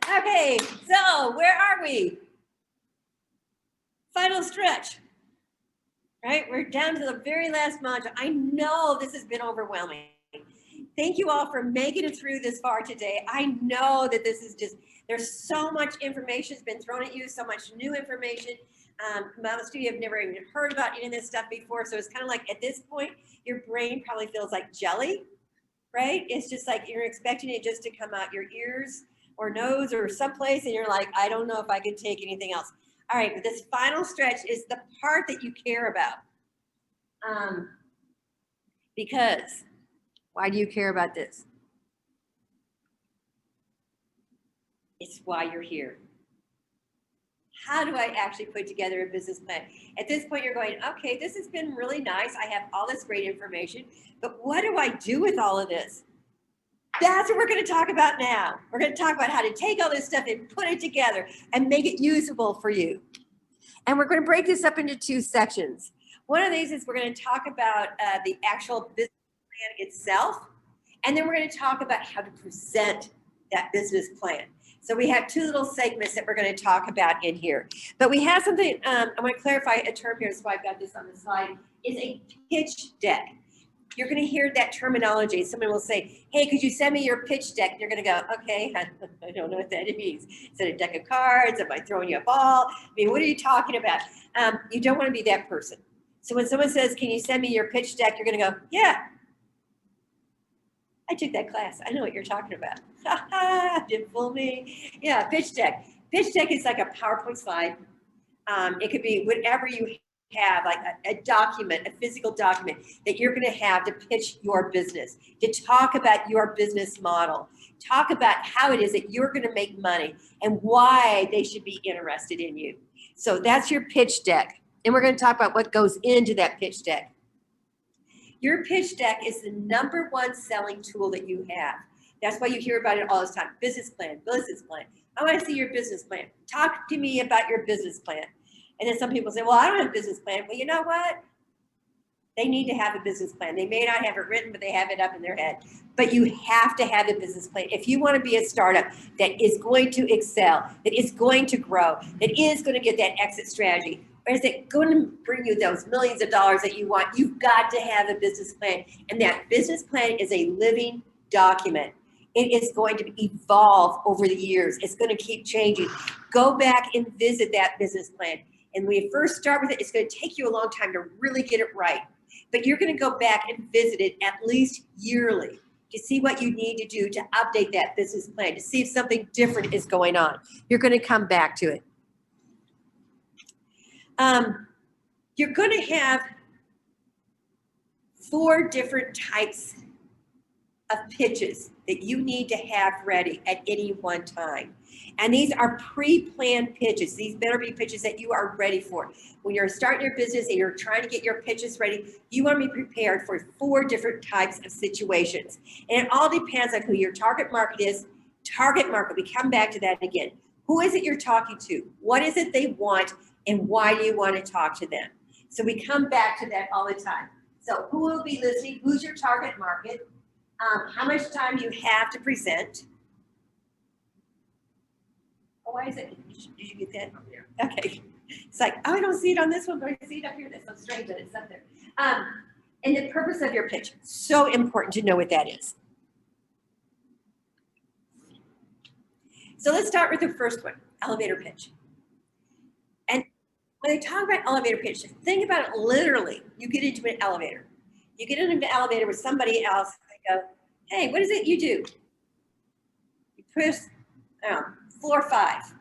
Okay, so where are we? Final stretch, right? We're down to the very last module. I know this has been overwhelming. Thank you all for making it through this far today. I know that this is just, there's so much information has been thrown at you, so much new information. Most of you have never even heard about any of this stuff before. So it's kind of like at this point, your brain probably feels like jelly, right? It's just like you're expecting it just to come out your ears or nose or someplace, and you're like, I don't know if I can take anything else. All right, but this final stretch is the part that you care about. Because why do you care about this? It's why you're here. How do I actually put together a business plan? At this point, you're going, okay, this has been really nice. I have all this great information, but what do I do with all of this? That's what we're going to talk about now. We're going to talk about how to take all this stuff and put it together and make it usable for you. And we're going to break this up into two sections. One of these is we're going to talk about the actual business plan itself. And then we're going to talk about how to present that business plan. So we have two little segments that we're going to talk about in here. But we have something, I want to clarify a term here, so I've got this on the slide, is a pitch deck. You're going to hear that terminology. Someone will say, hey, could you send me your pitch deck? You're going to go, okay, I don't know what that means. Is it a deck of cards? Am I throwing you a ball? I mean, what are you talking about? You don't want to be that person. So when someone says, can you send me your pitch deck? You're going to go, yeah. I took that class. I know what you're talking about. Didn't fool me. Yeah, pitch deck. Pitch deck is like a PowerPoint slide. It could be whatever you have, like a document, a physical document that you're going to have to pitch your business, to talk about your business model, talk about how it is that you're going to make money and why they should be interested in you. So that's your pitch deck. And we're going to talk about what goes into that pitch deck. Your pitch deck is the number one selling tool that you have. That's why you hear about it all this time. Business plan, business plan. I want to see your business plan. Talk to me about your business plan. And then some people say, well, I don't have a business plan. Well, you know what? They need to have a business plan. They may not have it written, but they have it up in their head. But you have to have a business plan. If you want to be a startup that is going to excel, that is going to grow, that is going to get that exit strategy, or is it going to bring you those millions of dollars that you want, you've got to have a business plan. And that business plan is a living document. It is going to evolve over the years. It's going to keep changing. Go back and visit that business plan. And when you first start with it, it's going to take you a long time to really get it right. But you're going to go back and visit it at least yearly to see what you need to do to update that business plan, to see if something different is going on. You're going to come back to it. You're going to have 4 different types of pitches that you need to have ready at any one time. And these are pre-planned pitches. These better be pitches that you are ready for. When you're starting your business and you're trying to get your pitches ready, you want to be prepared for 4 different types of situations. And it all depends on who your target market is. Target market, we come back to that again. Who is it you're talking to? What is it they want? And why do you want to talk to them? So we come back to that all the time. So who will be listening? Who's your target market? How much time you have to present? Oh, why is it? Did you get that? Yeah. Okay. It's like, oh, I don't see it on this one, but I see it up here. That's so strange that it's up there. And the purpose of your pitch. So important to know what that is. So let's start with the first one, elevator pitch. And when they talk about elevator pitch, think about it literally. You get into an elevator. You get into an elevator with somebody else and go, hey, what is it you do? You push floor 5.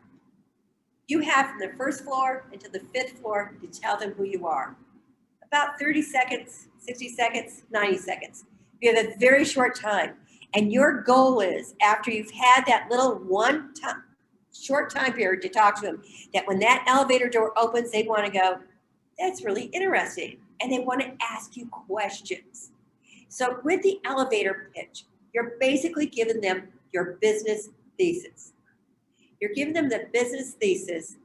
You have from the first floor until the 5th floor to tell them who you are. About 30 seconds, 60 seconds, 90 seconds. You have a very short time. And your goal is, after you've had that little short time period to talk to them, that when that elevator door opens, they want to go, that's really interesting. And they want to ask you questions. So with the elevator pitch, you're basically giving them your business thesis. You're giving them the business thesis.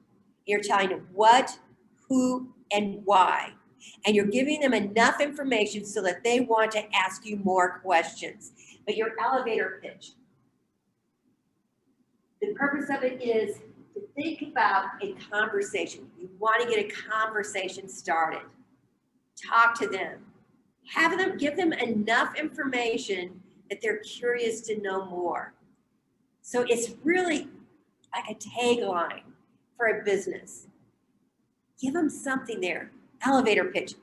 You're telling them what, who, and why. And you're giving them enough information so that they want to ask you more questions. But your elevator pitch, the The purpose of it is to think about a conversation. You want to get a conversation started. Talk to them. Have them, give them enough information that they're curious to know more. So it's really like a tagline for a business. Give them something there. Elevator pitch.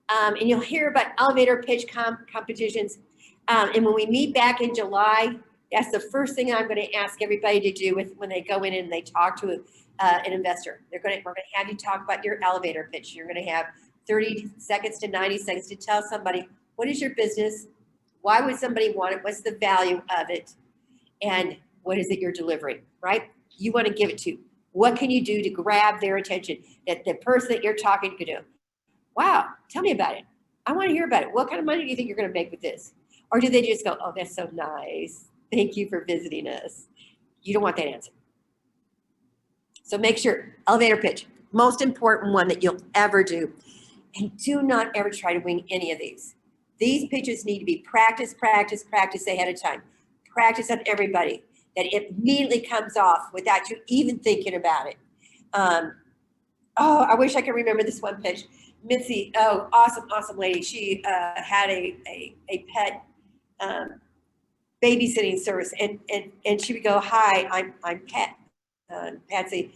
And you'll hear about elevator pitch competitions. And when we meet back in July, that's the first thing I'm going to ask everybody to do when they go in and they talk to an investor. We're going to have you talk about your elevator pitch. You're going to have 30 seconds to 90 seconds to tell somebody, what is your business? Why would somebody want it? What's the value of it? And what is it you're delivering, right? You want to give it to. What can you do to grab their attention? That the person that you're talking to do. Wow, tell me about it. I want to hear about it. What kind of money do you think you're going to make with this? Or do they just go, oh, that's so nice. Thank you for visiting us. You don't want that answer. So make sure, elevator pitch, most important one that you'll ever do. And do not ever try to wing any of these. These pitches need to be practiced ahead of time. Practice on everybody, that it immediately comes off without you even thinking about it. I wish I could remember this one pitch. Mitzi, awesome lady. She had a pet babysitting service, and she would go, "Hi, I'm Pat, Patsy.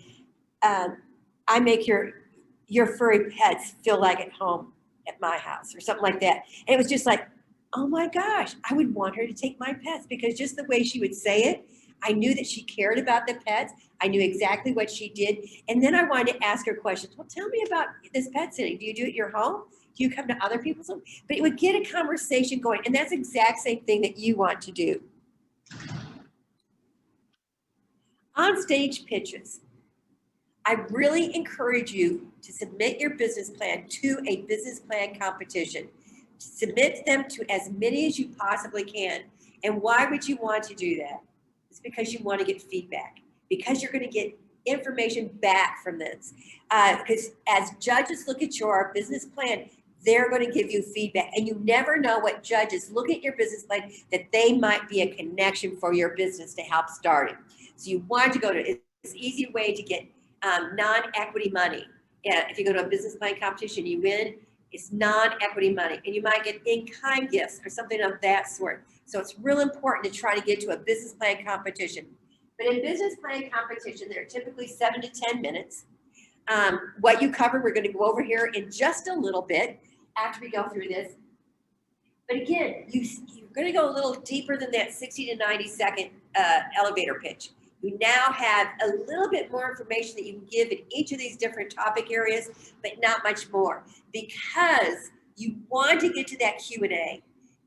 I make your furry pets feel like at home at my house," or something like that. And it was just like, oh my gosh, I would want her to take my pets, because just the way she would say it, I knew that she cared about the pets. I knew exactly what she did. And then I wanted to ask her questions. Well, tell me about this pet sitting. Do you do it at your home? Do you come to other people's home? But it would get a conversation going. And that's the exact same thing that you want to do. On stage pitches, I really encourage you to submit your business plan to a business plan competition. Submit them to as many as you possibly can. And why would you want to do that? It's because you want to get feedback, because you're going to get information back from this. Because as judges look at your business plan, they're going to give you feedback. And you never know what judges look at your business plan, that they might be a connection for your business to help start it. So you want to go to, it's an easy way to get non-equity money. Yeah, if you go to a business plan competition, you win, it's non-equity money. And you might get in-kind gifts or something of that sort. So it's real important to try to get to a business plan competition. But in business plan competition, they're typically 7 to 10 minutes. What you covered, we're going to go over here in just a little bit after we go through this. But again, you're going to go a little deeper than that 60 to 90 second elevator pitch. You now have a little bit more information that you can give in each of these different topic areas, but not much more, because you want to get to that Q&A.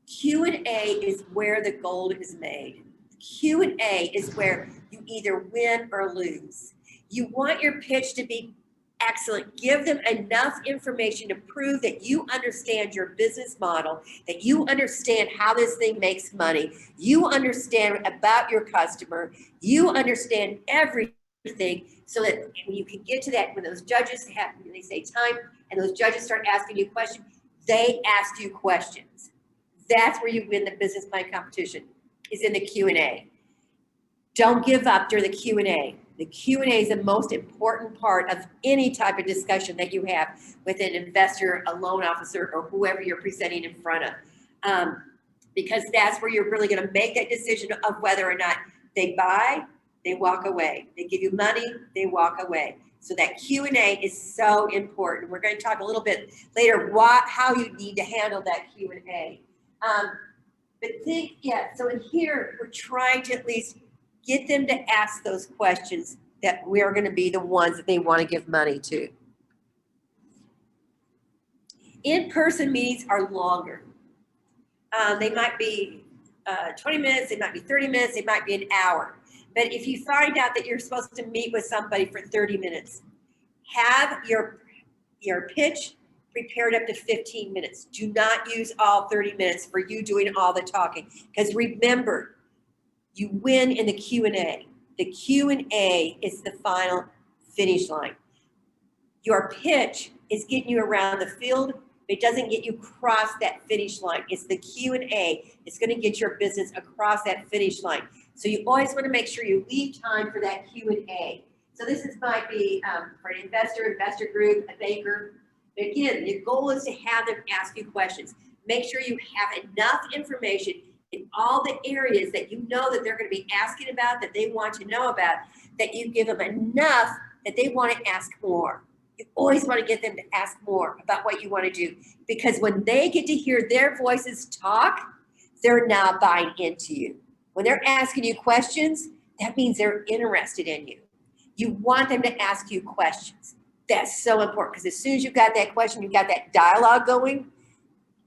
Q&A is where the gold is made. Q&A is where you either win or lose. You want your pitch to be excellent. Give them enough information to prove that you understand your business model, that you understand how this thing makes money, you understand about your customer, you understand everything, so that when you can get to that, when those judges have, when they say time, and those judges start asking you questions, they ask you questions. That's where you win the business plan competition, is in the Q&A. Don't give up during the Q&A. The Q&A is the most important part of any type of discussion that you have with an investor, a loan officer, or whoever you're presenting in front of. Because that's where you're really going to make that decision of whether or not they buy, they walk away. They give you money, they walk away. So that Q&A is so important. We're going to talk a little bit later how you need to handle that Q&A. But so in here, we're trying to at least get them to ask those questions that we're going to be the ones that they want to give money to. In-person meetings are longer. They might be 20 minutes, they might be 30 minutes, they might be an hour. But if you find out that you're supposed to meet with somebody for 30 minutes, have your pitch prepared up to 15 minutes. Do not use all 30 minutes for you doing all the talking. Because remember, you win in the Q&A. The Q&A is the final finish line. Your pitch is getting you around the field, but it doesn't get you across that finish line. It's the Q&A. It's going to get your business across that finish line. So you always want to make sure you leave time for that Q&A. So might be for an investor group, a banker. But again, the goal is to have them ask you questions. Make sure you have enough information in all the areas that you know that they're going to be asking about, that they want to know about, that you give them enough that they want to ask more. You always want to get them to ask more about what you want to do, because when they get to hear their voices talk, they're now buying into you. When they're asking you questions, that means they're interested in you. You want them to ask you questions. That's so important, because as soon as you've got that question, you've got that dialogue going,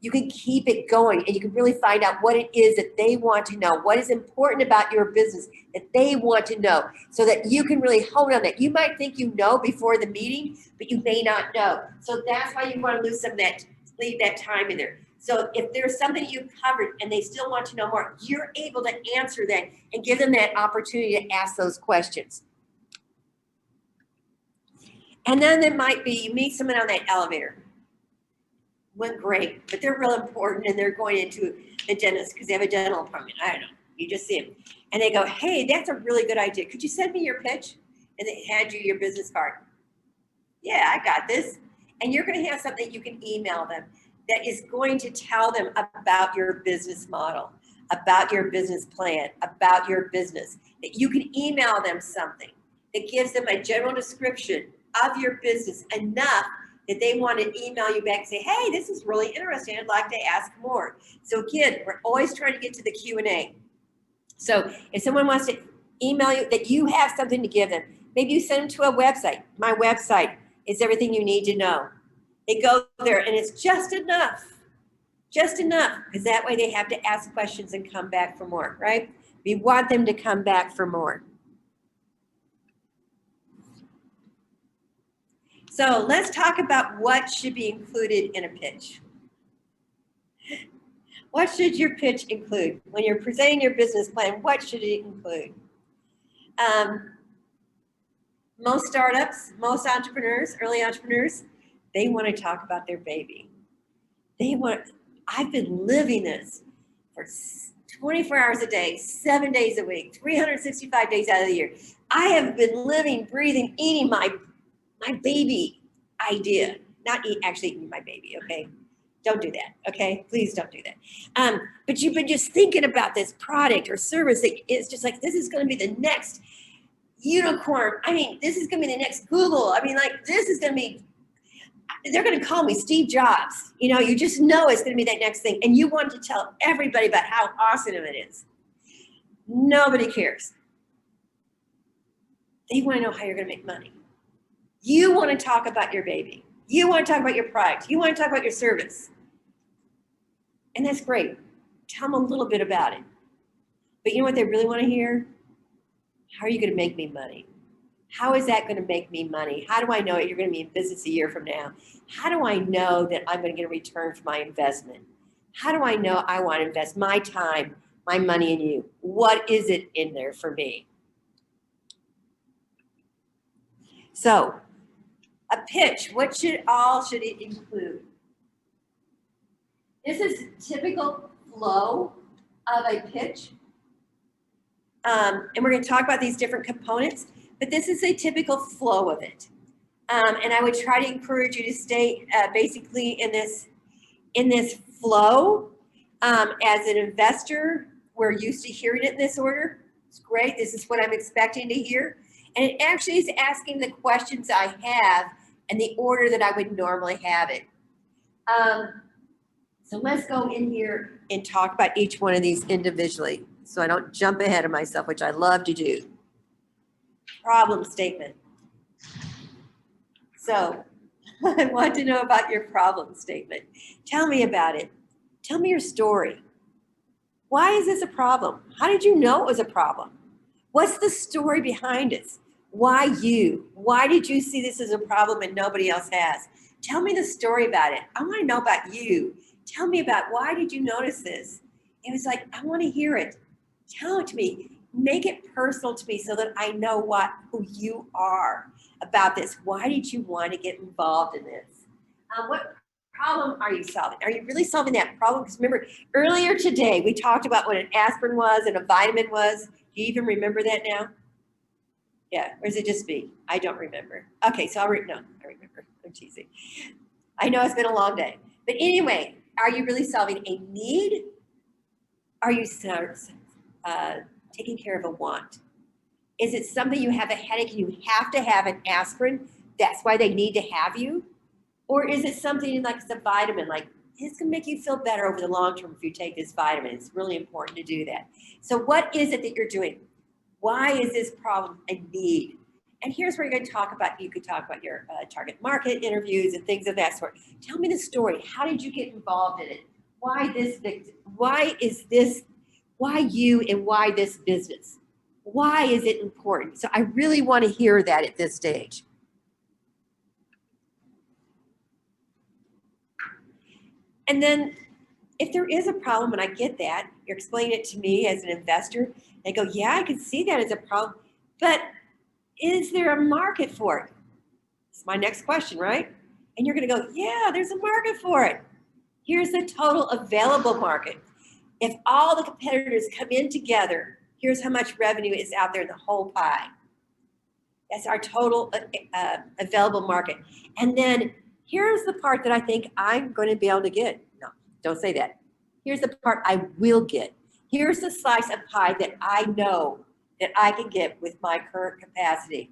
you can keep it going and you can really find out what it is that they want to know, what is important about your business that they want to know, so that you can really hone on that. You might think you know before the meeting, but you may not know. So that's why you want to leave that time in there. So if there's something you've covered and they still want to know more, you're able to answer that and give them that opportunity to ask those questions. And then there might be, you meet someone on that elevator. Went great, but they're real important and they're going into the dentist because they have a dental appointment. I don't know. You just see them. And they go, hey, that's a really good idea. Could you send me your pitch? And they hand you your business card. Yeah, I got this. And you're going to have something you can email them that is going to tell them about your business model, about your business plan, about your business. That you can email them something that gives them a general description of your business enough that they want to email you back and say, hey, this is really interesting. I'd like to ask more. So again, we're always trying to get to the Q&A. So if someone wants to email you that you have something to give them, maybe you send them to a website. My website is everything you need to know. They go there and it's just enough, because that way they have to ask questions and come back for more, right? We want them to come back for more. So let's talk about what should be included in a pitch. What should your pitch include? When you're presenting your business plan, what should it include? Most startups, most entrepreneurs, early entrepreneurs, they want to talk about their baby. I've been living this for 24 hours a day, 7 days a week, 365 days out of the year. I have been living, breathing, eating my baby idea, not actually eating my baby, okay? Don't do that, okay? Please don't do that. But you've been just thinking about this product or service that it's just like, this is gonna be the next unicorn. I mean, this is gonna be the next Google. I mean, like, this is gonna be, they're gonna call me Steve Jobs. You know, you just know it's gonna be that next thing. And you want to tell everybody about how awesome it is. Nobody cares. They wanna know how you're gonna make money. You want to talk about your baby. You want to talk about your product. You want to talk about your service. And that's great. Tell them a little bit about it. But you know what they really want to hear? How are you going to make me money? How is that going to make me money? How do I know you're going to be in business a year from now? How do I know that I'm going to get a return for my investment? How do I know I want to invest my time, my money in you? What is it in there for me? So, a pitch, what should it include? This is a typical flow of a pitch. And we're going to talk about these different components, but this is a typical flow of it. And I would try to encourage you to stay basically in this flow. As an investor, we're used to hearing it in this order. It's great. This is what I'm expecting to hear. And it actually is asking the questions I have in the order that I would normally have it. So let's go in here and talk about each one of these individually so I don't jump ahead of myself, which I love to do. Problem statement. So I want to know about your problem statement. Tell me about it. Tell me your story. Why is this a problem? How did you know it was a problem? What's the story behind it? Why you? Why did you see this as a problem and nobody else has? Tell me the story about it. I want to know about you. Tell me about why did you notice this? It was like, I want to hear it. Tell it to me. Make it personal to me so that I know who you are about this. Why did you want to get involved in this? What problem are you solving? Are you really solving that problem? Because remember, earlier today, we talked about what an aspirin was and a vitamin was. Do you even remember that now? Yeah, or is it just me? I don't remember. Okay, so I remember. I'm teasing. I know it's been a long day. But anyway, are you really solving a need? Are you taking care of a want? Is it something you have a headache and you have to have an aspirin? That's why they need to have you? Or is it something like it's a vitamin, like it's gonna make you feel better over the long term if you take this vitamin? It's really important to do that. So what is it that you're doing? Why is this problem a need? And here's where you're going to talk about, you could talk about your target market interviews and things of that sort. Tell me the story. How did you get involved in it? Why this victim? Why is this, why you and why this business? Why is it important? So I really want to hear that at this stage. And then if there is a problem, and I get that, you're explaining it to me as an investor, I go, yeah, I can see that as a problem, but is there a market for it? It's my next question, right? And you're going to go, yeah, there's a market for it. Here's the total available market. If all the competitors come in together, here's how much revenue is out there in the whole pie. That's our total available market. And then here's the part that I think I'm going to be able to get. No, don't say that. Here's the part I will get. Here's the slice of pie that I know that I can get with my current capacity.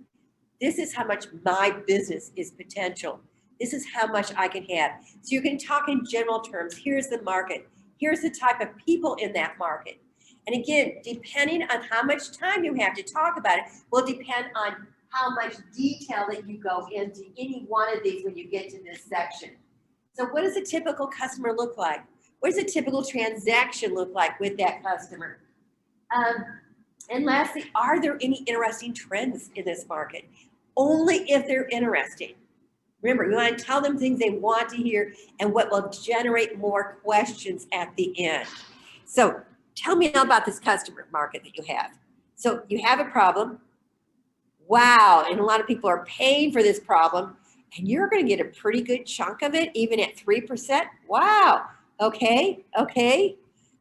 This is how much my business is potential. This is how much I can have. So you can talk in general terms. Here's the market. Here's the type of people in that market. And again, depending on how much time you have to talk about it will depend on how much detail that you go into any one of these when you get to this section. So what does a typical customer look like? What does a typical transaction look like with that customer? And lastly, are there any interesting trends in this market? Only if they're interesting. Remember, you want to tell them things they want to hear and what will generate more questions at the end. So tell me about this customer market that you have. So you have a problem. Wow, and a lot of people are paying for this problem, and you're going to get a pretty good chunk of it, even at 3%. Wow, okay.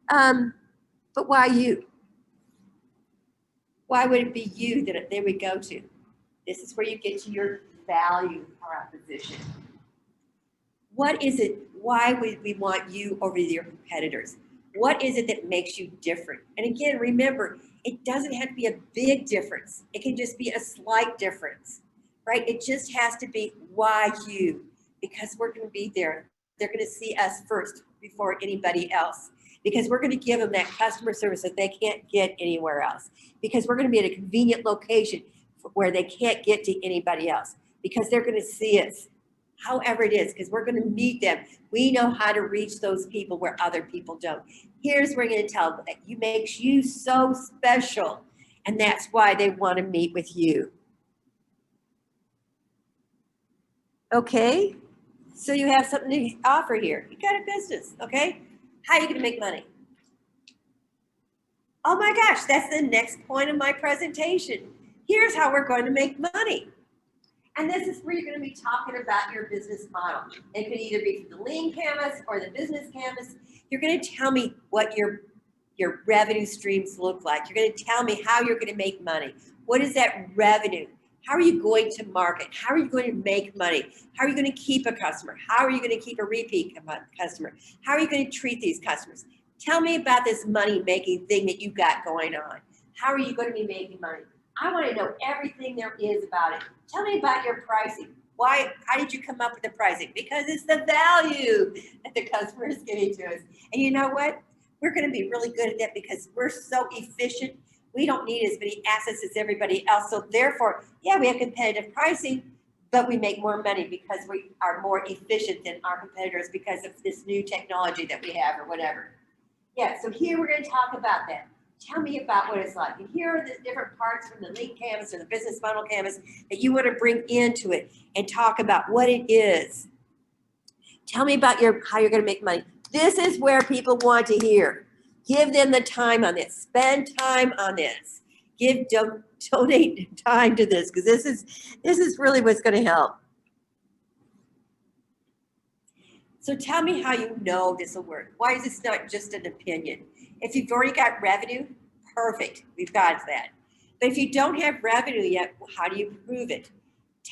But why you? Why would it be you that they would go to? This is where you get to your value proposition. What is it? Why would we want you over your competitors? What is it that makes you different? And again, remember, it doesn't have to be a big difference. It can just be a slight difference, right? It just has to be why you, because we're going to be there. They're going to see us first before anybody else, because we're going to give them that customer service that they can't get anywhere else, because we're going to be at a convenient location where they can't get to anybody else, because they're going to see us however it is, because we're going to meet them. We know how to reach those people where other people don't. Here's where we're going to tell them that you makes you so special, and that's why they want to meet with you. Okay, so you have something to offer here. You got a business, okay? How are you going to make money? Oh my gosh, that's the next point of my presentation. Here's how we're going to make money. And this is where you're going to be talking about your business model. It could either be from the lean canvas or the business canvas. You're going to tell me what your revenue streams look like. You're going to tell me how you're going to make money. What is that revenue? How are you going to market? How are you going to make money? How are you going to keep a customer? How are you going to keep a repeat customer? How are you going to treat these customers? Tell me about this money-making thing that you got going on. How are you going to be making money? I want to know everything there is about it. Tell me about your pricing. Why? How did you come up with the pricing? Because it's the value that the customer is giving to us. And you know what? We're going to be really good at that because we're so efficient. We don't need as many assets as everybody else. So therefore, yeah, we have competitive pricing, but we make more money because we are more efficient than our competitors because of this new technology that we have or whatever. Yeah, so here we're going to talk about that. Tell me about what it's like. And here are the different parts from the lean canvas or the business model canvas that you want to bring into it and talk about what it is. Tell me about how you're going to make money. This is where people want to hear. Give them the time on this. Spend time on this. Donate time to this because this is really what's going to help. So tell me how you know this will work. Why is this not just an opinion? If you've already got revenue, perfect, we've got that. But if you don't have revenue yet, how do you prove it?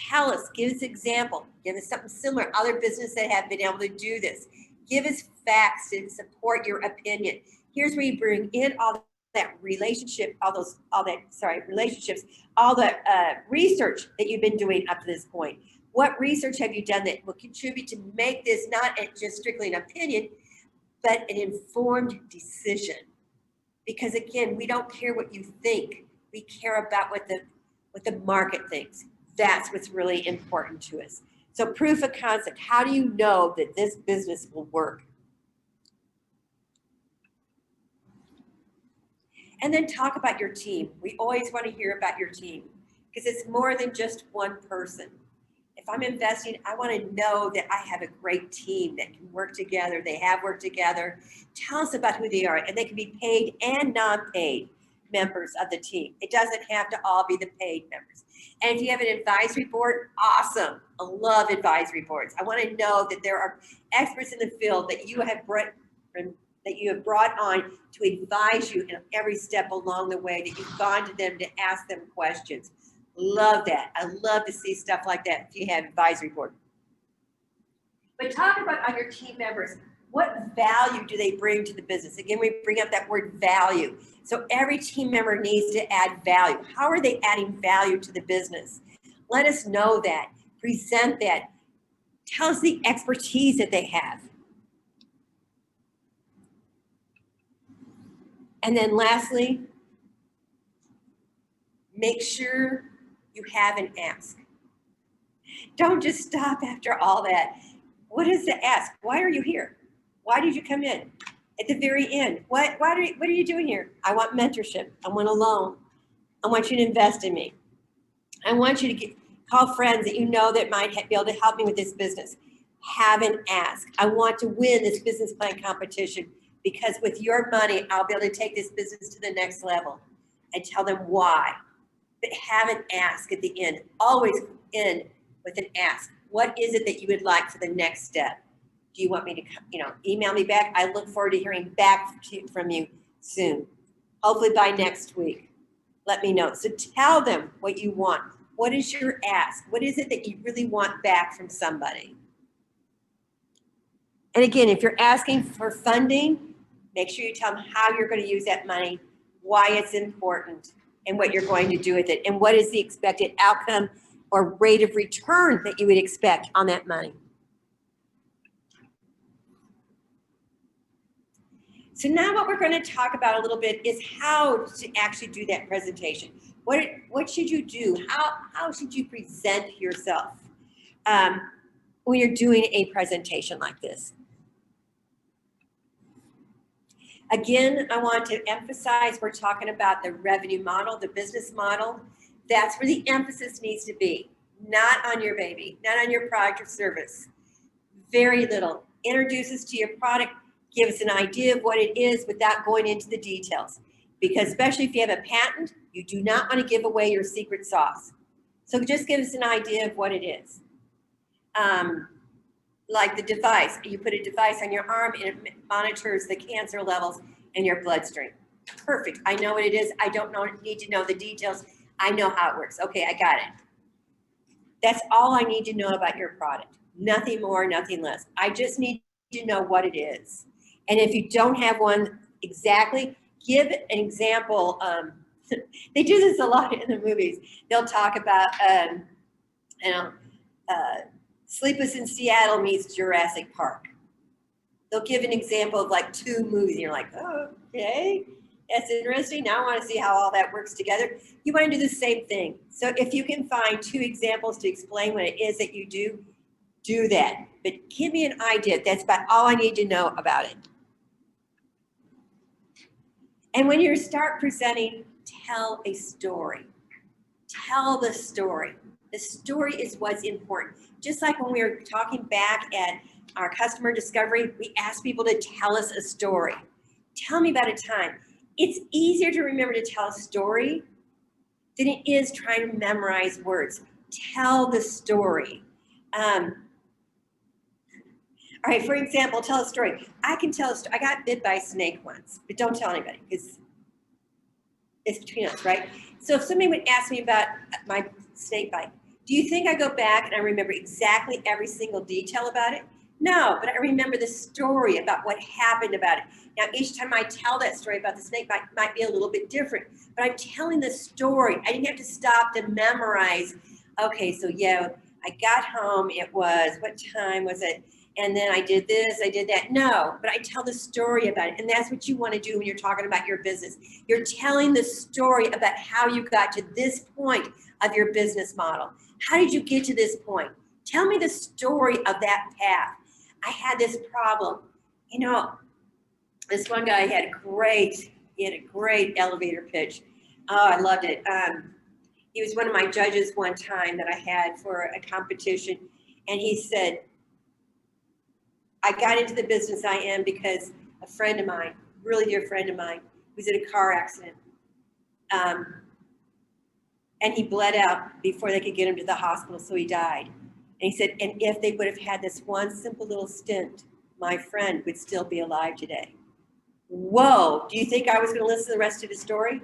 Tell us, give us an example, give us something similar, other businesses that have been able to do this. Give us facts to support your opinion. Here's where you bring in all that relationship, relationships, all the research that you've been doing up to this point. What research have you done that will contribute to make this not just strictly an opinion, but an informed decision? Because again, we don't care what you think. We care about what the market thinks. That's what's really important to us. So proof of concept, how do you know that this business will work? And then talk about your team. We always want to hear about your team because it's more than just one person. If I'm investing, I want to know that I have a great team that can work together. They have worked together. Tell us about who they are. And they can be paid and non-paid members of the team. It doesn't have to all be the paid members. And if you have an advisory board, awesome. I love advisory boards. I want to know that there are experts in the field that you have brought on to advise you in every step along the way, that you've gone to them to ask them questions. Love that. I love to see stuff like that if you have advisory board. But talk about on your team members, what value do they bring to the business? Again, we bring up that word value. So every team member needs to add value. How are they adding value to the business? Let us know that. Present that. Tell us the expertise that they have. And then lastly, make sure you have an ask. Don't just stop after all that. What is the ask? Why are you here? Why did you come in? At the very end, what are you doing here? I want mentorship. I want a loan. I want you to invest in me. I want you to call friends that you know that might be able to help me with this business. Have an ask. I want to win this business plan competition because with your money, I'll be able to take this business to the next level, and tell them why. But have an ask at the end. Always end with an ask. What is it that you would like for the next step? Do you want me to, email me back? I look forward to hearing back from you soon. Hopefully by next week. Let me know. So tell them what you want. What is your ask? What is it that you really want back from somebody? And again, if you're asking for funding, make sure you tell them how you're going to use that money, why it's important, and what you're going to do with it, and what is the expected outcome or rate of return that you would expect on that money. So now what we're going to talk about a little bit is how to actually do that presentation. What should you do? How should you present yourself when you're doing a presentation like this? Again, I want to emphasize we're talking about the revenue model, the business model. That's where the emphasis needs to be. Not on your baby, not on your product or service. Very little. Introduce us to your product. Give us an idea of what it is without going into the details. Because especially if you have a patent, you do not want to give away your secret sauce. So just give us an idea of what it is. Like the device, you put a device on your arm and it monitors the cancer levels in your bloodstream. Perfect. I know what it is. I don't need to know the details. I know how it works. Okay, I got it. That's all I need to know about your product. Nothing more, nothing less. I just need to know what it is. And if you don't have one exactly, give an example. They do this a lot in the movies. They'll talk about, Sleepless in Seattle meets Jurassic Park. They'll give an example of like 2 movies, and you're like, oh, okay, that's interesting. Now I want to see how all that works together. You want to do the same thing. So if you can find 2 examples to explain what it is that you do that. But give me an idea. That's about all I need to know about it. And when you start presenting, tell a story. Tell the story. The story is what's important. Just like when we were talking back at our customer discovery, we asked people to tell us a story. Tell me about a time. It's easier to remember to tell a story than it is trying to memorize words. Tell the story. All right, for example, tell a story. I can tell a story. I got bit by a snake once, but don't tell anybody because it's between us, right? So if somebody would ask me about my snake bite, do you think I go back and I remember exactly every single detail about it? No, but I remember the story about what happened about it. Now, each time I tell that story about the snake bite might be a little bit different, but I'm telling the story. I didn't have to stop to memorize. Okay, so yeah, I got home. It was, what time was it? And then I did this, I did that. No, but I tell the story about it. And that's what you want to do when you're talking about your business. You're telling the story about how you got to this point of your business model. How did you get to this point? Tell me the story of that path. I had this problem. You know, this one guy had a great elevator pitch. Oh, I loved it. He was one of my judges one time that I had for a competition. And he said, I got into the business I am because a friend of mine, really dear friend of mine, was in a car accident. And he bled out before they could get him to the hospital, so he died. And he said, and if they would have had this one simple little stint, my friend would still be alive today. Whoa, do you think I was going to listen to the rest of his story?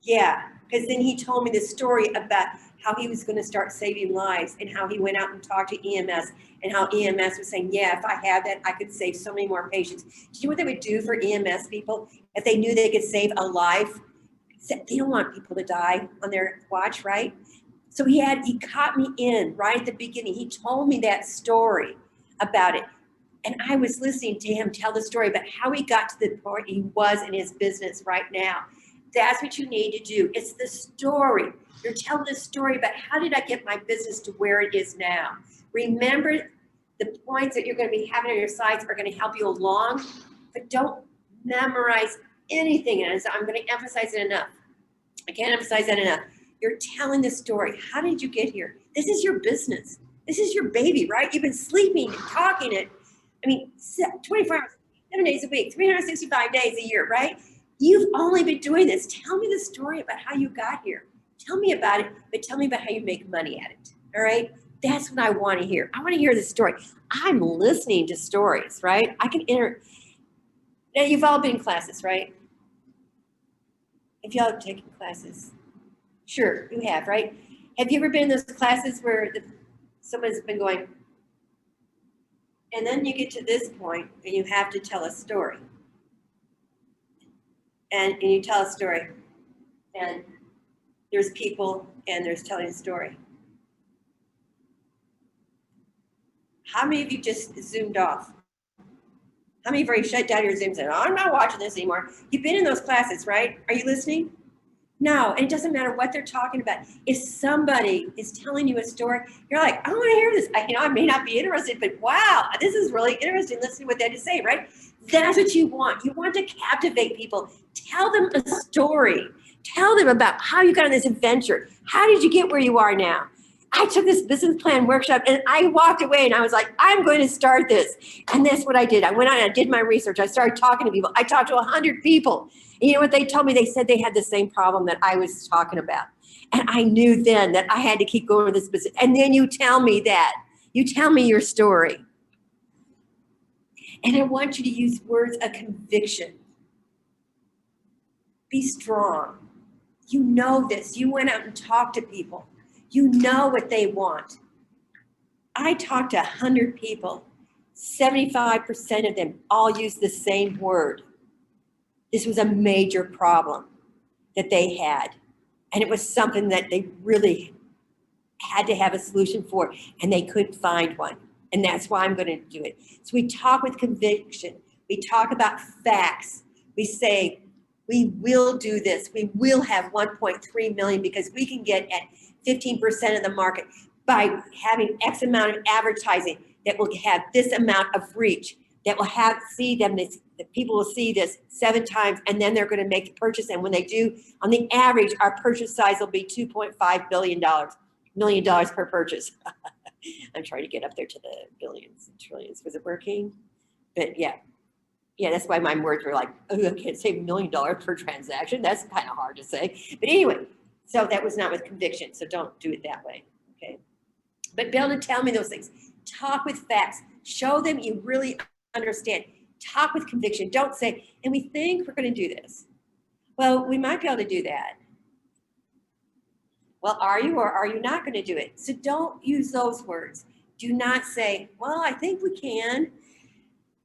Yeah, because then he told me the story about how he was going to start saving lives and how he went out and talked to EMS and how EMS was saying, yeah, if I had that, I could save so many more patients. Do you know what they would do for EMS people if they knew they could save a life? They don't want people to die on their watch, right? So he caught me in right at the beginning. He told me that story about it. And I was listening to him tell the story about how he got to the point he was in his business right now. That's what you need to do. It's the story. You're telling the story about how did I get my business to where it is now. Remember, the points that you're going to be having on your slides are going to help you along, but don't memorize anything. And I'm going to emphasize it enough. I can't emphasize that enough. You're telling the story. How did you get here? This is your business. This is your baby, right? You've been sleeping and talking it. 24 hours, 7 days a week, 365 days a year, right? You've only been doing this. Tell me the story about how you got here. Tell me about it, but tell me about how you make money at it, all right? That's what I want to hear. I want to hear the story. I'm listening to stories, right? Now, you've all been in classes, right? If y'all have taken classes, sure, you have, right? Have you ever been in those classes where someone's been going, and then you get to this point and you have to tell a story. And you tell a story, and there's people and there's telling a story. How many of you just zoomed off? How many of you shut down your Zoom and said, oh, I'm not watching this anymore? You've been in those classes, right? Are you listening? No, and it doesn't matter what they're talking about. If somebody is telling you a story, you're like, I want to hear this. I may not be interested, but wow, this is really interesting. Listen to what they have to say, right? That's what you want. You want to captivate people. Tell them a story. Tell them about how you got on this adventure. How did you get where you are now? I took this business plan workshop and I walked away and I was like, I'm going to start this. And that's what I did. I went out and I did my research. I started talking to people. I talked to 100 people. And you know what they told me? They said they had the same problem that I was talking about. And I knew then that I had to keep going with this business. And then you tell me that. You tell me your story. And I want you to use words of conviction. Be strong. You know this. You went out and talked to people. You know what they want. I talked to 100 people. 75% of them all used the same word. This was a major problem that they had. And it was something that they really had to have a solution for, and they couldn't find one. And that's why I'm going to do it. So we talk with conviction. We talk about facts. We say, we will do this. We will have 1.3 million because we can get at 15% of the market by having X amount of advertising that will have this amount of reach, that will that people will see this 7 times, and then they're going to make the purchase. And when they do, on the average, our purchase size will be $2.5 million per purchase. I'm trying to get up there to the billions and trillions. Was it working? But yeah, that's why my words were like, oh, I can't say $1 million per transaction. That's kind of hard to say. But anyway, so that was not with conviction. So don't do it that way, okay? But be able to tell me those things. Talk with facts. Show them you really understand. Talk with conviction. Don't say, and we think we're going to do this. Well, we might be able to do that. Well, are you or are you not going to do it? So don't use those words. Do not say, well, I think we can.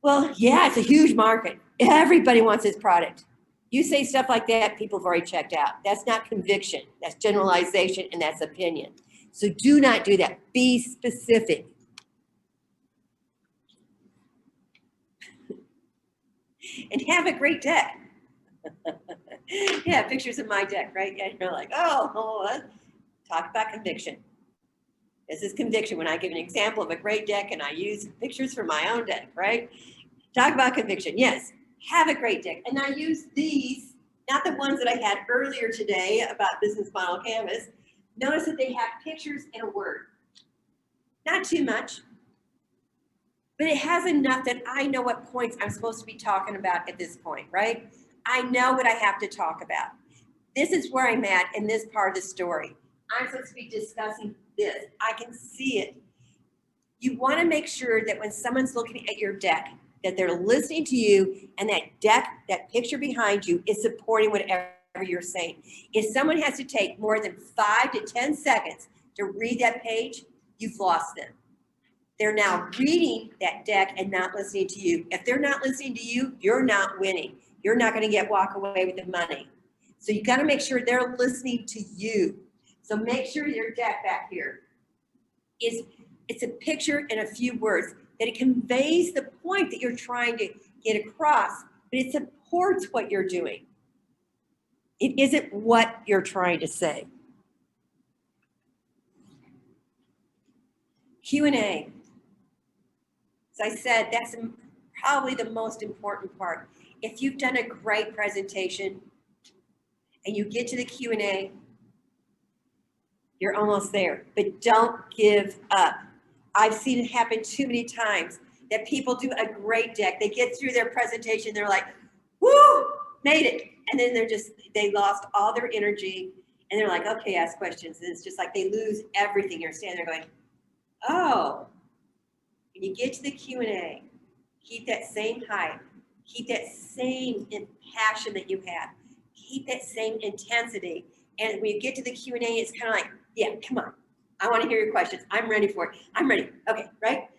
Well, yeah, it's a huge market. Everybody wants this product. You say stuff like that, people have already checked out. That's not conviction. That's generalization and that's opinion. So do not do that. Be specific. And have a great deck. Yeah, pictures of my deck, right? And you're like, oh, talk about conviction. This is conviction when I give an example of a great deck and I use pictures from my own deck, right? Talk about conviction. Yes, have a great deck. And I use these, not the ones that I had earlier today about business model canvas. Notice that they have pictures and a word. Not too much, but it has enough that I know what points I'm supposed to be talking about at this point, right? I know what I have to talk about. This is where I'm at in this part of the story. I'm supposed to be discussing this. I can see it. You want to make sure that when someone's looking at your deck, that they're listening to you and that deck, that picture behind you is supporting whatever you're saying. If someone has to take more than 5 to 10 seconds to read that page, you've lost them. They're now reading that deck and not listening to you. If they're not listening to you, you're not winning. You're not going to walk away with the money. So you got to make sure they're listening to you. So make sure your deck back here it's a picture and a few words, that it conveys the point that you're trying to get across, but it supports what you're doing. It isn't what you're trying to say. Q&A. As I said, that's probably the most important part. If you've done a great presentation and you get to the Q&A, you're almost there, but don't give up. I've seen it happen too many times that people do a great deck. They get through their presentation, they're like, woo, made it. And then they lost all their energy and they're like, okay, ask questions. And it's just like they lose everything. You're standing there going, oh. When you get to the Q&A, keep that same hype, keep that same passion that you have, keep that same intensity. And when you get to the Q&A, it's kind of like, yeah, come on. I want to hear your questions. I'm ready for it. I'm ready. Okay, right?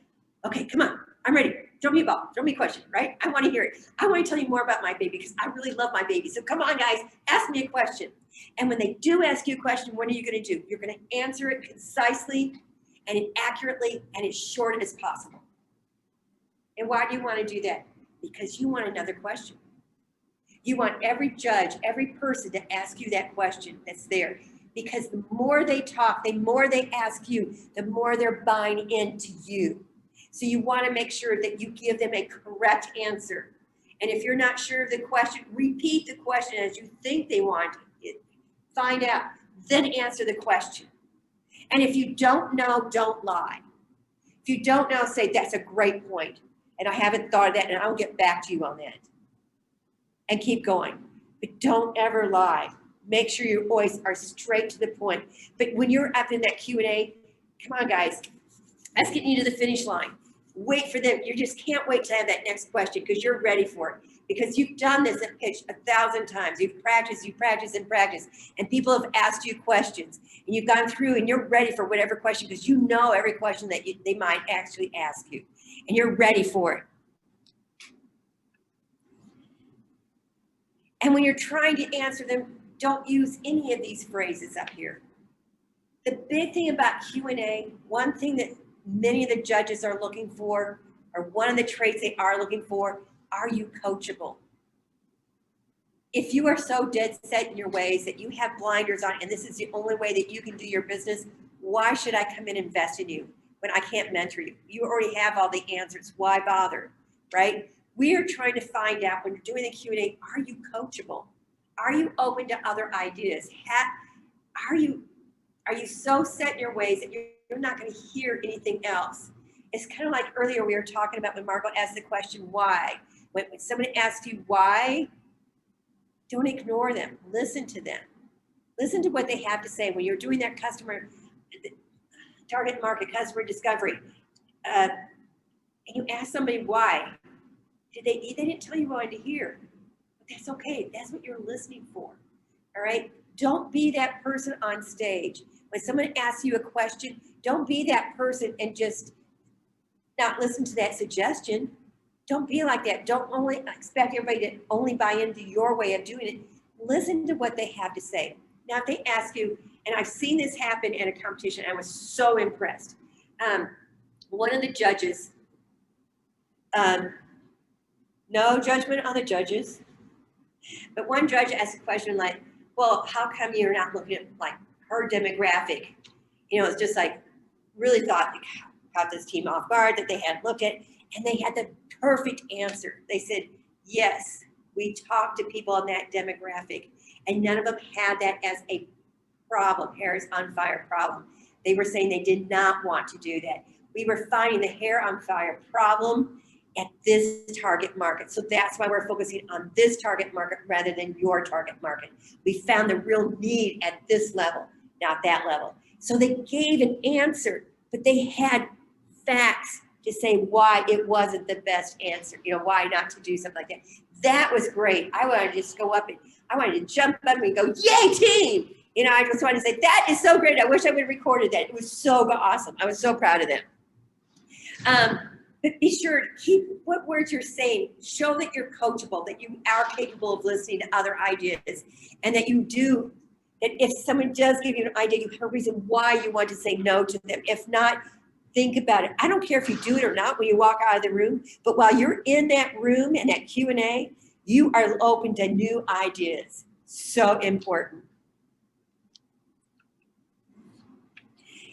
Okay, come on. I'm ready. Throw me a ball. Throw me a question, right? I want to hear it. I want to tell you more about my baby because I really love my baby. So come on, guys, ask me a question. And when they do ask you a question, what are you going to do? You're going to answer it concisely and accurately and as short as possible. And why do you want to do that? Because you want another question. You want every judge, every person to ask you that question that's there. Because the more they talk, the more they ask you, the more they're buying into you. So you want to make sure that you give them a correct answer. And if you're not sure of the question, repeat the question as you think they want it. Find out, then answer the question. And if you don't know, don't lie. If you don't know, say, that's a great point. And I haven't thought of that, and I'll get back to you on that. And keep going. But don't ever lie. Make sure your voice are straight to the point. But when you're up in that Q&A, come on, guys. That's getting you to the finish line. Wait for them. You just can't wait to have that next question because you're ready for it. Because you've done this and pitched 1,000 times. You've practiced, and practiced. And people have asked you questions. And you've gone through and you're ready for whatever question because you know every question that they might actually ask you. And you're ready for it. And when you're trying to answer them, don't use any of these phrases up here. The big thing about Q&A, one thing that many of the judges are looking for, or one of the traits they are looking for, are you coachable? If you are so dead set in your ways that you have blinders on and this is the only way that you can do your business, why should I come and invest in you when I can't mentor you? You already have all the answers. Why bother, right? We are trying to find out when you're doing the Q&A, are you coachable? Are you open to other ideas? Are you so set in your ways that you're not going to hear anything else? It's kind of like earlier we were talking about when Margot asked the question, why? When somebody asks you why, don't ignore them. Listen to them. Listen to what they have to say when you're doing that target market, customer discovery. and you ask somebody why, they didn't tell you what you wanted to hear. But that's okay. That's what you're listening for. All right? Don't be that person on stage. When someone asks you a question, don't be that person and just not listen to that suggestion. Don't be like that. Don't only expect everybody to only buy into your way of doing it. Listen to what they have to say. Now, if they ask you, and I've seen this happen in a competition, I was so impressed. One of the judges, no judgment on the judges, but one judge asked a question like, well, how come you're not looking at like her demographic? You know, it's just like really caught this team off guard that they hadn't looked at, and they had the perfect answer. They said, yes, we talked to people in that demographic, and none of them had that as a problem, hair is on fire problem. They were saying they did not want to do that. We were finding the hair on fire problem at this target market. So that's why we're focusing on this target market rather than your target market. We found the real need at this level, not that level. So they gave an answer, but they had facts to say why it wasn't the best answer, you know, why not to do something like that. That was great. I wanted to just go up and I wanted to jump up and go, yay team! You know, I just wanted to say, that is so great. I wish I would have recorded that. It was so awesome. I was so proud of them. But be sure to keep what words you're saying. Show that you're coachable, that you are capable of listening to other ideas, and that you do, that if someone does give you an idea, you have a reason why you want to say no to them. If not, think about it. I don't care if you do it or not when you walk out of the room, but while you're in that room and that Q&A, you are open to new ideas. So important.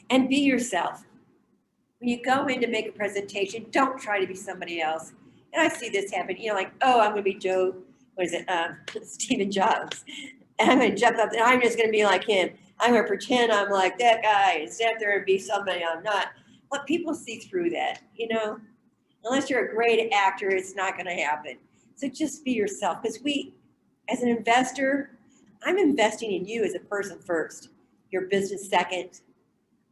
And be yourself. When you go in to make a presentation, don't try to be somebody else. And I see this happen, you know, like, oh, I'm going to be Steve Jobs. And I'm going to jump up and I'm just going to be like him. I'm going to pretend I'm like that guy and stand up there and be somebody I'm not. Let people see through that, you know. Unless you're a great actor, it's not going to happen. So just be yourself. Because as an investor, I'm investing in you as a person first, your business second.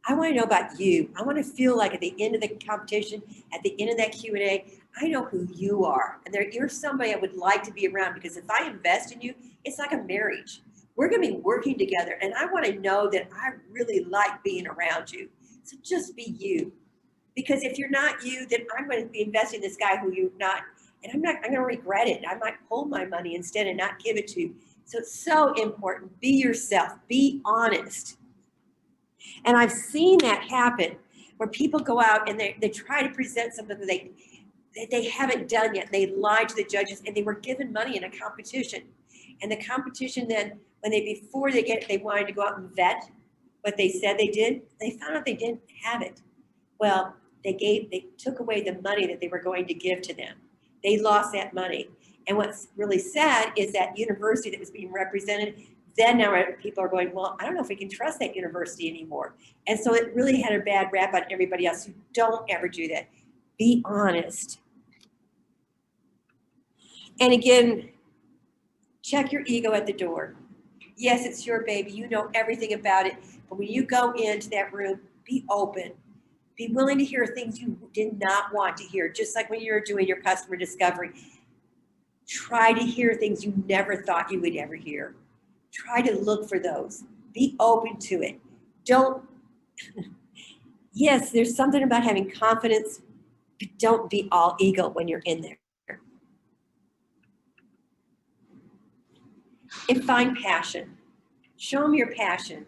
I want to know about you. I want to feel like at the end of the competition, at the end of that Q&A, I know who you are. And you're somebody I would like to be around, because if I invest in you, it's like a marriage. We're going to be working together, and I want to know that I really like being around you. So just be you. Because if you're not you, then I'm going to be investing in this guy who you're not, and I'm going to regret it. I might pull my money instead and not give it to you. So it's so important. Be yourself. Be honest. And I've seen that happen where people go out and they try to present something that they haven't done yet. They lied to the judges, and they were given money in a competition. And the competition then, before they wanted to go out and vet what they said they did, they found out they didn't have it. Well, they took away the money that they were going to give to them. They lost that money. And what's really sad is that university that was being represented, then now people are going, well, I don't know if we can trust that university anymore. And so it really had a bad rap on everybody else. So don't ever do that. Be honest. And again, check your ego at the door. Yes, it's your baby. You know everything about it. But when you go into that room, be open. Be willing to hear things you did not want to hear, just like when you were doing your customer discovery. Try to hear things you never thought you would ever hear. Try to look for those. Be open to it. Yes, there's something about having confidence, but don't be all ego when you're in there. And find passion. Show them your passion.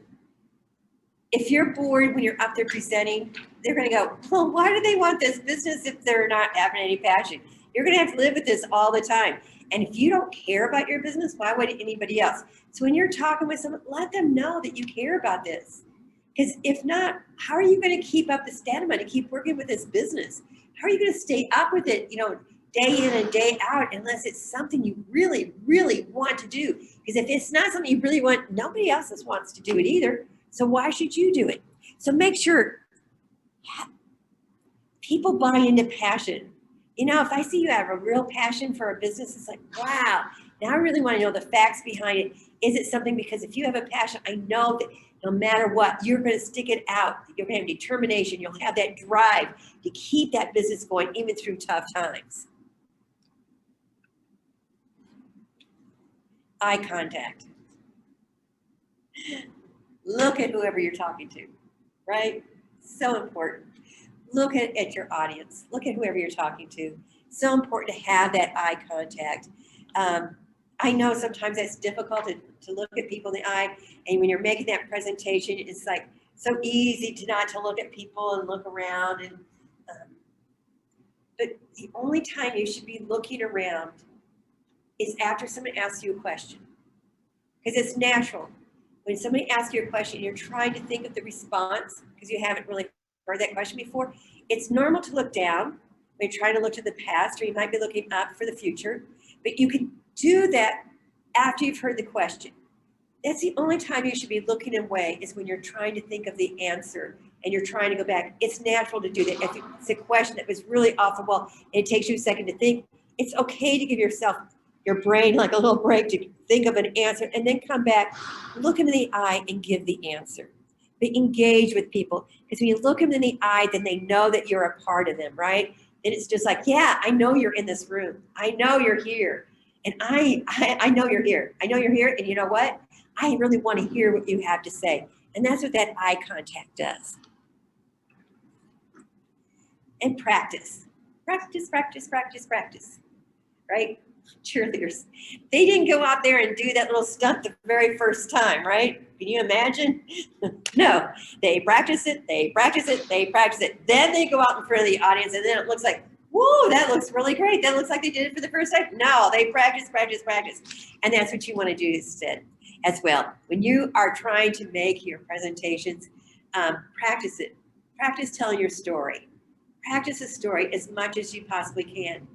If you're bored when you're up there presenting, they're going to go, well, why do they want this business if they're not having any passion? You're going to have to live with this all the time. And if you don't care about your business, why would anybody else? So when you're talking with someone, let them know that you care about this. Because if not, how are you going to keep up the stamina to keep working with this business? How are you going to stay up with it, day in and day out, unless it's something you really, really want to do? Because if it's not something you really want, nobody else wants to do it either. So why should you do it? So make sure people buy into passion. If I see you have a real passion for a business, it's like, wow, Now I really want to know the facts behind it. Is it something, because if you have a passion, I know that no matter what, you're going to stick it out. You're going to have determination. You'll have that drive to keep that business going even through tough times. Eye contact. Look at whoever you're talking to, right? So important. Look at your audience. Look at whoever you're talking to. So important to have that eye contact. I know sometimes it's difficult to look at people in the eye, and when you're making that presentation, it's like so easy to not to look at people and look around. And but the only time you should be looking around is after someone asks you a question, because it's natural. When somebody asks you a question, you're trying to think of the response because you haven't really heard that question before. It's normal to look down when you're trying to look to the past, or you might be looking up for the future, but you can do that after you've heard the question. That's the only time you should be looking away, is when you're trying to think of the answer and you're trying to go back. It's natural to do that. If it's a question that was really off the wall and it takes you a second to think, it's okay to give yourself, your brain, like a little break to think of an answer, and then come back, look them in the eye and give the answer. But engage with people, because when you look them in the eye, then they know that you're a part of them, right? And it's just like, yeah, I know you're in this room. I know you're here. And I know you're here. I know you're here. And you know what? I really want to hear what you have to say. And that's what that eye contact does. And practice. Practice, practice, practice, practice. Right? Cheerleaders. They didn't go out there and do that little stunt the very first time, right? Can you imagine? No. They practice it, they practice it, they practice it. Then they go out in front of the audience, and then it looks like, whoa, that looks really great. That looks like they did it for the first time. No, they practice, practice, practice. And that's what you want to do instead as well. When you are trying to make your presentations, practice it. Practice telling your story. Practice a story as much as you possibly can.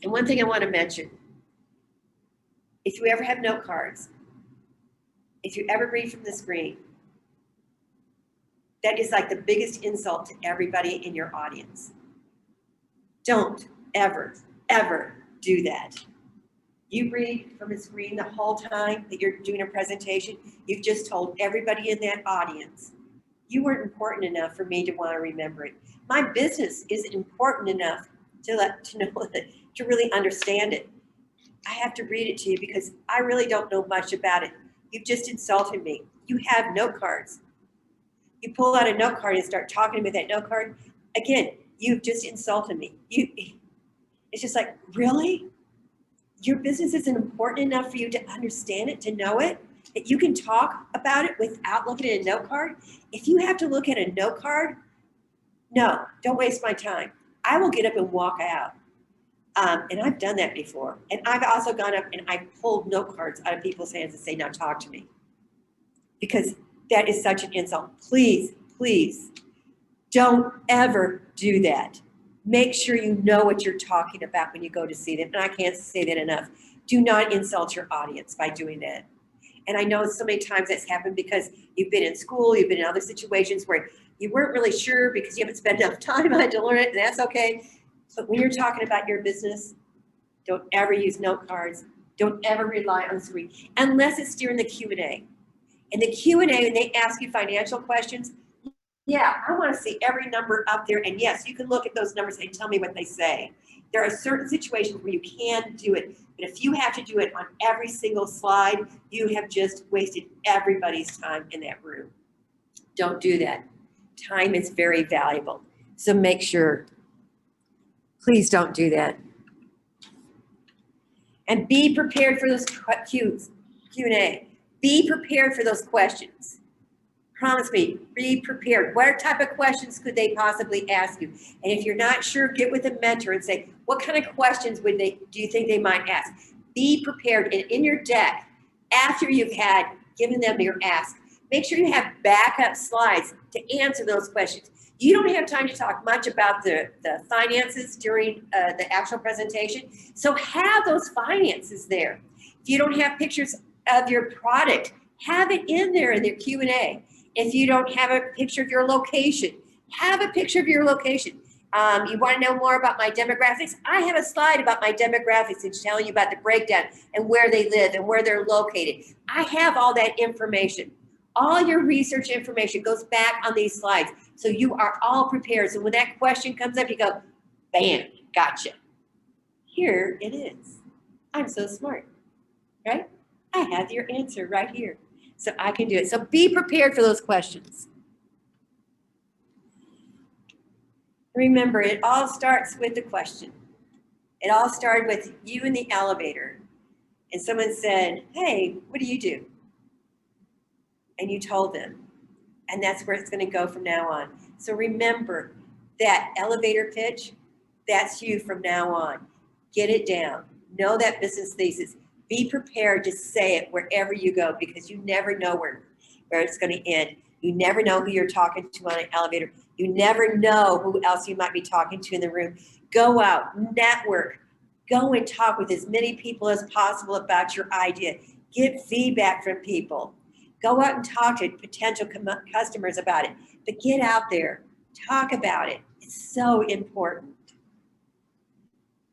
And one thing I want to mention, if you ever have note cards, if you ever read from the screen, that is like the biggest insult to everybody in your audience. Don't ever, ever do that. You read from the screen the whole time that you're doing a presentation, you've just told everybody in that audience, you weren't important enough for me to want to remember it. My business isn't important enough to know that, to really understand it. I have to read it to you because I really don't know much about it. You've just insulted me. You have note cards. You pull out a note card and start talking with that note card. Again, you've just insulted me. It's just like, really? Your business isn't important enough for you to understand it, to know it, that you can talk about it without looking at a note card? If you have to look at a note card, no, don't waste my time. I will get up and walk out. And I've done that before. And I've also gone up and I've pulled note cards out of people's hands and say, now talk to me. Because that is such an insult. Please, please, don't ever do that. Make sure you know what you're talking about when you go to see them. And I can't say that enough. Do not insult your audience by doing that. And I know so many times that's happened because you've been in school, you've been in other situations where you weren't really sure because you haven't spent enough time on it to learn it, and that's okay. But when you're talking about your business, don't ever use note cards. Don't ever rely on the screen, unless it's during the Q&A. In the Q&A, when they ask you financial questions, yeah, I want to see every number up there. And yes, you can look at those numbers and tell me what they say. There are certain situations where you can do it. But if you have to do it on every single slide, you have just wasted everybody's time in that room. Don't do that. Time is very valuable. So make sure, please don't do that. And be prepared for those Q&A. Be prepared for those questions. Promise me, be prepared. What type of questions could they possibly ask you? And if you're not sure, get with a mentor and say, what kind of questions do you think they might ask? Be prepared. And in your deck, after you've had given them your ask, make sure you have backup slides to answer those questions. You don't have time to talk much about the finances during the actual presentation. So have those finances there. If you don't have pictures of your product, have it in there in their Q&A. If you don't have a picture of your location, have a picture of your location. You want to know more about my demographics? I have a slide about my demographics and telling you about the breakdown and where they live and where they're located. I have all that information. All your research information goes back on these slides. So you are all prepared. So when that question comes up, you go, bam, gotcha. Here it is. I'm so smart, right? I have your answer right here. So I can do it. So be prepared for those questions. Remember, it all starts with the question. It all started with you in the elevator. And someone said, hey, what do you do? And you told them. And that's where it's going to go from now on. So remember that elevator pitch, that's you from now on. Get it down. Know that business thesis. Be prepared to say it wherever you go because you never know where it's going to end. You never know who you're talking to on an elevator. You never know who else you might be talking to in the room. Go out, network, go and talk with as many people as possible about your idea. Get feedback from people. Go out and talk to potential customers about it. But get out there, talk about it. It's so important.